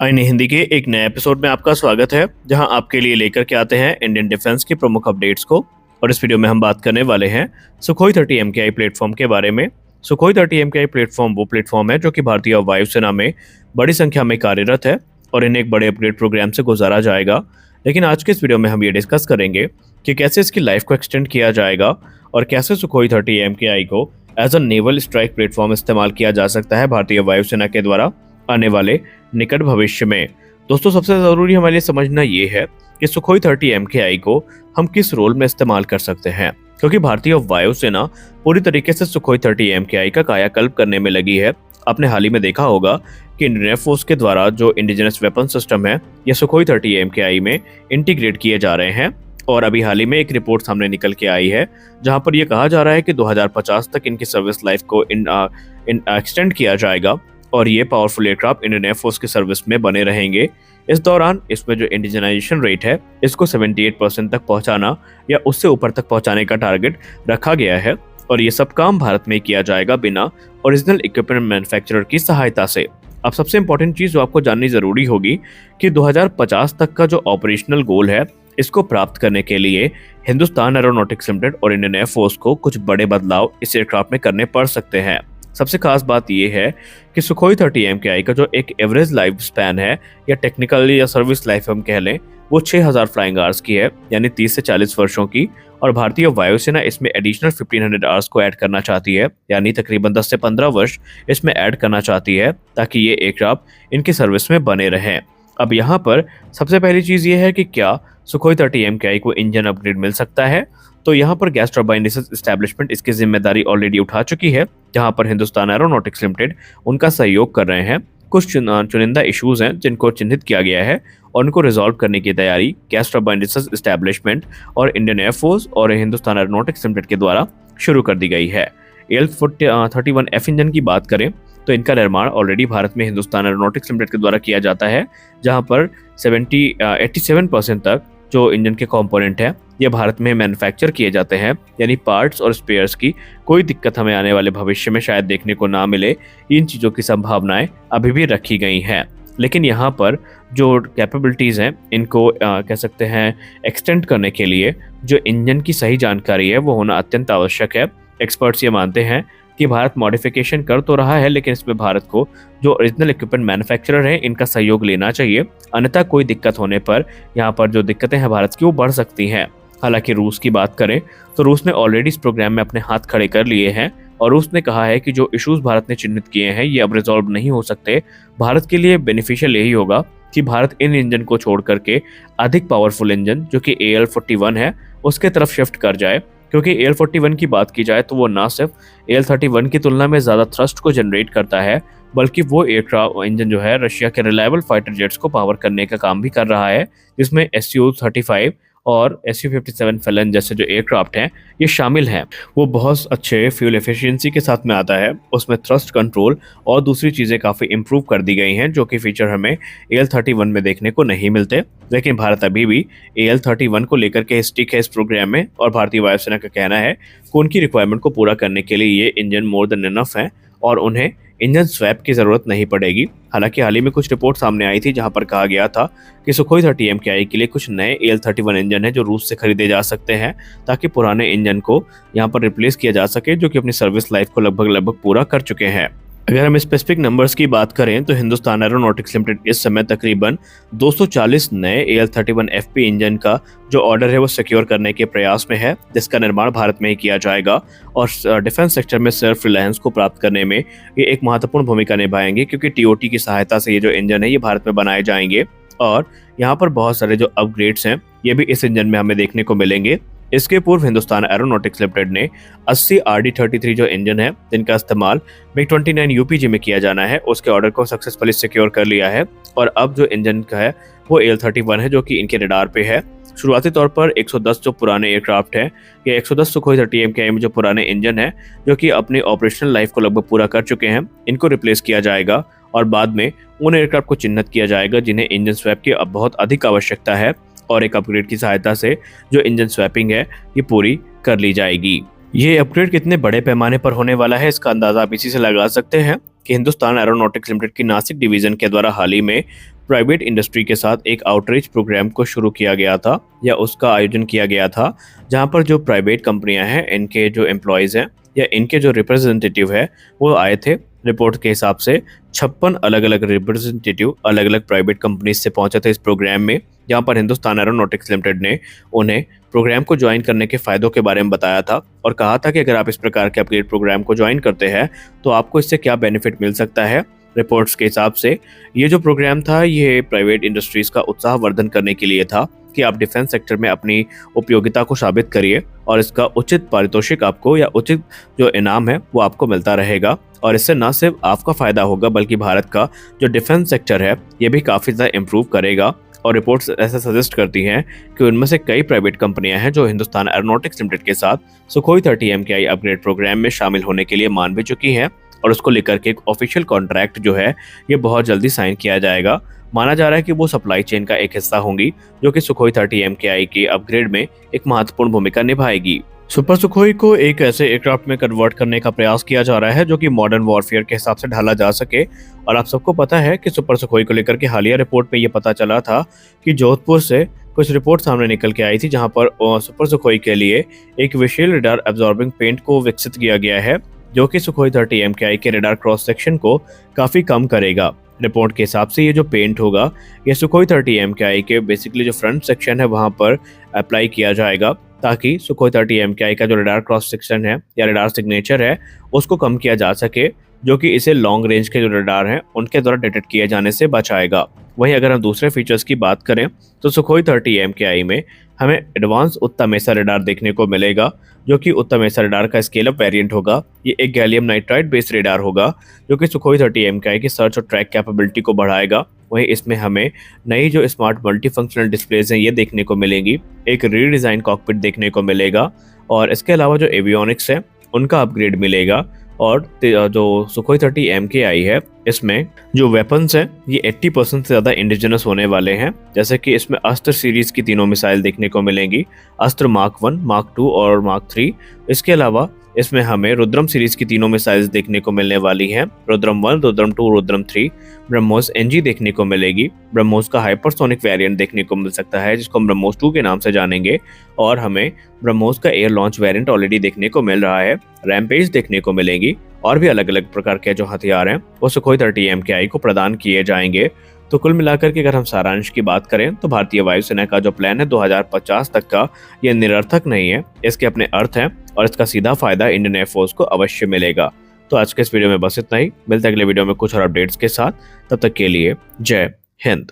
आईने हिंदी के एक नए एपिसोड में आपका स्वागत है, जहां आपके लिए लेकर के आते हैं इंडियन डिफेंस की प्रमुख अपडेट्स को। और इस वीडियो में हम बात करने वाले हैं सुखोई 30 MKI प्लेटफॉर्म के बारे में। सुखोई 30 MKI प्लेटफॉर्म वो प्लेटफॉर्म है जो कि भारतीय वायुसेना में बड़ी संख्या में कार्यरत है और इन्हें एक बड़े अपग्रेड प्रोग्राम से गुजारा जाएगा। लेकिन आज के इस वीडियो में हम ये डिस्कस करेंगे कि कैसे इसकी लाइफ को एक्सटेंड किया जाएगा और कैसे सुखोई 30 MKI को as a naval strike platform इस्तेमाल किया जा सकता है भारतीय वायुसेना के द्वारा आने वाले निकट भविष्य में। दोस्तों, सबसे ज़रूरी हमारे लिए समझना ये है कि सुखोई 30 MKI को हम किस रोल में इस्तेमाल कर सकते हैं, क्योंकि भारतीय वायुसेना पूरी तरीके से सुखोई 30 MKI का कायाकल्प करने में लगी है। आपने हाल ही में देखा होगा कि इंडियन एयरफोर्स के द्वारा जो इंडिजिनस वेपन सिस्टम है ये सुखोई 30 MKI में इंटीग्रेट किए जा रहे हैं। और अभी हाल ही में एक रिपोर्ट सामने निकल के आई है जहां पर यह कहा जा रहा है कि 2050 तक इनकी सर्विस लाइफ को एक्सटेंड किया जाएगा और ये पावरफुल एयरक्राफ्ट इंडियन एयरफोर्स की सर्विस में बने रहेंगे। इस दौरान इसमें जो इंडिजनाइजेशन रेट है इसको 78% तक पहुंचाना या उससे ऊपर तक पहुंचाने का टारगेट रखा गया है और ये सब काम भारत में किया जाएगा बिना ओरिजिनल इक्विपमेंट मैन्युफैक्चरर की सहायता से। अब सबसे इंपॉर्टेंट चीज जो आपको जाननी जरूरी होगी कि 2050 तक का जो ऑपरेशनल गोल है इसको प्राप्त करने के लिए हिंदुस्तान एरोनॉटिक्स लिमिटेड और इंडियन एयरफोर्स को कुछ बड़े बदलाव इस एयरक्राफ्ट में करने पड़ सकते हैं। सबसे खास बात यह है कि सुखोई 30 MKI का जो एक एवरेज लाइफ स्पैन है या टेक्निकली या सर्विस लाइफ हम कह लें वो 6000 फ्लाइंग आवर्स की है, यानी 30 से 40 वर्षों की। और भारतीय वायुसेना इसमें एडिशनल 1500 आवर्स को ऐड करना चाहती है, यानी तकरीबन 10 से 15 वर्ष इसमें ऐड करना चाहती है ताकि ये एयरक्राफ्ट इनकी सर्विस में बने रहें। अब यहाँ पर सबसे पहली चीज़ ये है कि क्या सुखोई 30 MKI को इंजन अपग्रेड मिल सकता है। तो यहाँ पर गैस टर्बाइन रिसर्च एस्टैब्लिशमेंट इसकी जिम्मेदारी ऑलरेडी उठा चुकी है, जहाँ पर हिंदुस्तान एरोनॉटिक्स लिमिटेड उनका सहयोग कर रहे हैं। कुछ चुनिंदा इश्यूज हैं जिनको चिन्हित किया गया है और उनको रिजॉल्व करने की तैयारी गैस टर्बाइन रिसर्च एस्टैब्लिशमेंट और इंडियन एयरफोर्स और हिंदुस्तान एरोनॉटिक्स लिमिटेड के द्वारा शुरू कर दी गई है। AL31F इंजन की बात करें तो इनका निर्माण ऑलरेडी भारत में हिंदुस्तान एरोनॉटिक्स लिमिटेड के द्वारा किया जाता है, जहां पर 87% तक जो इंजन के कंपोनेंट हैं ये भारत में मैन्युफैक्चर किए जाते हैं, यानी पार्ट्स और स्पेयर्स की कोई दिक्कत हमें आने वाले भविष्य में शायद देखने को ना मिले। इन चीज़ों की संभावनाएं अभी भी रखी गई हैं, लेकिन यहाँ पर जो कैपेबिलिटीज़ हैं इनको कह सकते हैं एक्सटेंड करने के लिए जो इंजन की सही जानकारी है वो होना अत्यंत आवश्यक है। एक्सपर्ट्स ये मानते हैं कि भारत मॉडिफिकेशन कर तो रहा है, लेकिन इसमें भारत को जो ओरिजिनल इक्विपमेंट मैन्युफैक्चरर हैं इनका सहयोग लेना चाहिए, अन्यथा कोई दिक्कत होने पर यहाँ पर जो दिक्कतें हैं भारत की वो बढ़ सकती हैं। हालांकि रूस की बात करें तो रूस ने ऑलरेडी इस प्रोग्राम में अपने हाथ खड़े कर लिए हैं और रूस ने कहा है कि जो इश्यूज भारत ने चिन्हित किए हैं ये अब रिजॉल्व नहीं हो सकते। भारत के लिए बेनिफिशियल यही होगा कि भारत इन इंजन को छोड़ करके अधिक पावरफुल इंजन जो कि AL41 है उसके तरफ शिफ्ट कर जाए, क्योंकि AL41 की बात की जाए तो वो ना सिर्फ AL31 की तुलना में ज़्यादा थ्रस्ट को जनरेट करता है, बल्कि वो एयरक्राफ्ट इंजन जो है रशिया के रिलायबल फाइटर जेट्स को पावर करने का काम भी कर रहा है, जिसमें Su-35 और Su-57 फैलन जैसे जो एयरक्राफ्ट हैं ये शामिल हैं। वो बहुत अच्छे फ्यूल एफिशिएंसी के साथ में आता है, उसमें थ्रस्ट कंट्रोल और दूसरी चीज़ें काफ़ी इंप्रूव कर दी गई हैं जो कि फीचर हमें AL31 में देखने को नहीं मिलते। लेकिन भारत अभी भी AL31 को लेकर के स्टिक है इस प्रोग्राम में और भारतीय वायुसेना का कहना है कि उनकी रिक्वायरमेंट को पूरा करने के लिए ये इंजन मोर देन इनफ है और उन्हें इंजन स्वैप की ज़रूरत नहीं पड़ेगी। हालांकि हाल ही में कुछ रिपोर्ट सामने आई थी जहां पर कहा गया था कि सुखोई 30 MKI के लिए कुछ नए AL31 इंजन हैं जो रूस से खरीदे जा सकते हैं ताकि पुराने इंजन को यहां पर रिप्लेस किया जा सके, जो कि अपनी सर्विस लाइफ को लगभग पूरा कर चुके हैं। अगर हम स्पेसिफिक नंबर्स की बात करें तो हिंदुस्तान एरोनॉटिक्स लिमिटेड इस समय तकरीबन 240 नए AL31FP इंजन का जो ऑर्डर है वो सिक्योर करने के प्रयास में है, जिसका निर्माण भारत में ही किया जाएगा और डिफेंस सेक्टर में सेल्फ रिलायंस को प्राप्त करने में ये एक महत्वपूर्ण भूमिका निभाएंगे, क्योंकि TOT की सहायता से ये जो इंजन है ये भारत में बनाए जाएंगे और यहाँ पर बहुत सारे जो अपग्रेड्स हैं ये भी इस इंजन में हमें देखने को मिलेंगे। इसके पूर्व हिंदुस्तान एरोनॉटिक्स लिमिटेड ने 80 RD-33 जो इंजन है जिनका इस्तेमाल MiG-29 UPG में किया जाना है उसके ऑर्डर को सक्सेसफुली सिक्योर कर लिया है और अब जो इंजन का है वो AL31 है जो कि इनके रडार पे है। शुरुआती तौर पर 110 जो पुराने एयरक्राफ्ट हैं ये 110 सुखोई 30 MKI में जो पुराने इंजन हैं जो कि अपनी ऑपरेशनल लाइफ को लगभग पूरा कर चुके हैं इनको रिप्लेस किया जाएगा और बाद में उन एयरक्राफ्ट को चिन्हित किया जाएगा जिन्हें इंजन स्वैप की अब बहुत अधिक आवश्यकता है और एक अपग्रेड की सहायता से जो इंजन स्वैपिंग है ये पूरी कर ली जाएगी। ये अपग्रेड कितने बड़े पैमाने पर होने वाला है इसका अंदाजा आप इसी से लगा सकते हैं कि हिंदुस्तान एरोनॉटिक्स लिमिटेड की नासिक डिवीजन के द्वारा हाल ही में प्राइवेट इंडस्ट्री के साथ एक आउटरीच प्रोग्राम को शुरू किया गया था या उसका आयोजन किया गया था, जहां पर जो प्राइवेट कंपनियां हैं इनके जो एम्प्लॉयज़ हैं या इनके जो रिप्रेजेंटेटिव है वो आए थे। रिपोर्ट के हिसाब से 56 अलग अलग रिप्रेजेंटेटिव अलग अलग प्राइवेट कंपनीज से पहुंचे थे इस प्रोग्राम में, जहां पर हिंदुस्तान एरोनॉटिक्स लिमिटेड ने उन्हें प्रोग्राम को ज्वाइन करने के फायदों के बारे में बताया था और कहा था कि अगर आप इस प्रकार के अपग्रेड प्रोग्राम को ज्वाइन करते हैं तो आपको इससे क्या बेनिफिट मिल सकता है। रिपोर्ट्स के हिसाब से ये जो प्रोग्राम था ये प्राइवेट इंडस्ट्रीज का उत्साहवर्धन करने के लिए था कि आप डिफेंस सेक्टर में अपनी उपयोगिता को साबित करिए और इसका उचित पारितोषिक आपको या उचित जो इनाम है वो आपको मिलता रहेगा। और इससे न सिर्फ आपका फायदा होगा बल्कि भारत का जो डिफेंस सेक्टर है ये भी काफ़ी ज़्यादा इम्प्रूव करेगा। और रिपोर्ट्स ऐसा सजेस्ट करती हैं कि उनमें से कई प्राइवेट कंपनियां हैं जो हिंदुस्तान एरोनॉटिक्स लिमिटेड के साथ सुखोई 30 MKI अपग्रेड प्रोग्राम में शामिल होने के लिए मान भी चुकी हैं और उसको लेकर के एक ऑफिशियल कॉन्ट्रैक्ट जो है ये बहुत जल्दी साइन किया जाएगा। माना जा रहा है कि वो सप्लाई चेन का एक हिस्सा होंगी जो कि सुखोई 30 MKI के अपग्रेड में एक महत्वपूर्ण भूमिका निभाएगी। सुपर सुखोई को एक ऐसे एयरक्राफ्ट में कन्वर्ट करने का प्रयास किया जा रहा है जो कि मॉडर्न वॉरफेयर के हिसाब से ढाला जा सके। और आप सबको पता है कि सुपर सुखोई को लेकर के हालिया रिपोर्ट में ये पता चला था कि जोधपुर से कुछ रिपोर्ट सामने निकल के आई थी, जहां पर सुपर सुखोई के लिए एक विशेष रडार एब्जॉर्बिंग पेंट को विकसित किया गया है जो कि सुखोई 30 MKI के रडार क्रॉस सेक्शन को काफ़ी कम करेगा। रिपोर्ट के हिसाब से ये जो पेंट होगा ये सुखोई 30 MKI के बेसिकली जो फ्रंट सेक्शन है वहाँ पर अप्लाई किया जाएगा ताकि सुखोई 30 MKI का जो रडार क्रॉस सेक्शन है या रडार सिग्नेचर है उसको कम किया जा सके, जो कि इसे लॉन्ग रेंज के जो रडार हैं उनके द्वारा डिटेक्ट किए जाने से बचाएगा। वहीं अगर हम दूसरे फीचर्स की बात करें तो सुखोई 30 MKI में हमें एडवांस उत्तमेसा रडार देखने को मिलेगा जो कि उत्तमेसा रडार का स्केल अप वेरिएंट होगा। ये एक गैलियम नाइट्राइड बेस्ड रडार होगा जो कि सुखोई 30 MKI की सर्च और ट्रैक कैपेबिलिटी को बढ़ाएगा। वहीं इसमें हमें नई जो स्मार्ट मल्टीफंक्शनल डिस्प्लेज हैं ये देखने को मिलेंगी, एक रीडिज़ाइन कॉकपिट देखने को मिलेगा और इसके अलावा जो एवियोनिक्स है उनका अपग्रेड मिलेगा। और जो सुखोई 30 MKI है इसमें जो वेपन्स हैं ये 80% से ज़्यादा इंडिजिनस होने वाले हैं, जैसे कि इसमें अस्त्र सीरीज की तीनों मिसाइल देखने को मिलेंगी, अस्त्र मार्क 1, मार्क 2 और मार्क 3। इसके अलावा इसमें हमें रुद्रम सीरीज की तीनों मिसाइल्स देखने को मिलने वाली हैं, रुद्रम 1, रुद्रम 2, रुद्रम 3। ब्रह्मोस NG देखने को मिलेगी, ब्रह्मोस का हाइपरसोनिक वेरिएंट देखने को मिल सकता है जिसको हम ब्रह्मोस 2 के नाम से जानेंगे और हमें ब्रह्मोस का एयर लॉन्च वेरिएंट ऑलरेडी देखने को मिल रहा है, रैम्पेज देखने को मिलेंगी और भी अलग अलग प्रकार के जो हथियार हैं वो सुखोई 30 MKI को प्रदान किए जाएंगे। तो कुल मिलाकर के अगर हम सारांश की बात करें तो भारतीय वायुसेना का जो प्लान है 2050 तक का, ये निरर्थक नहीं है, इसके अपने अर्थ हैं और इसका सीधा फायदा इंडियन एयरफोर्स को अवश्य मिलेगा। तो आज के इस वीडियो में बस इतना ही, मिलते हैं अगले वीडियो में कुछ और अपडेट्स के साथ। तब तक के लिए जय हिंद।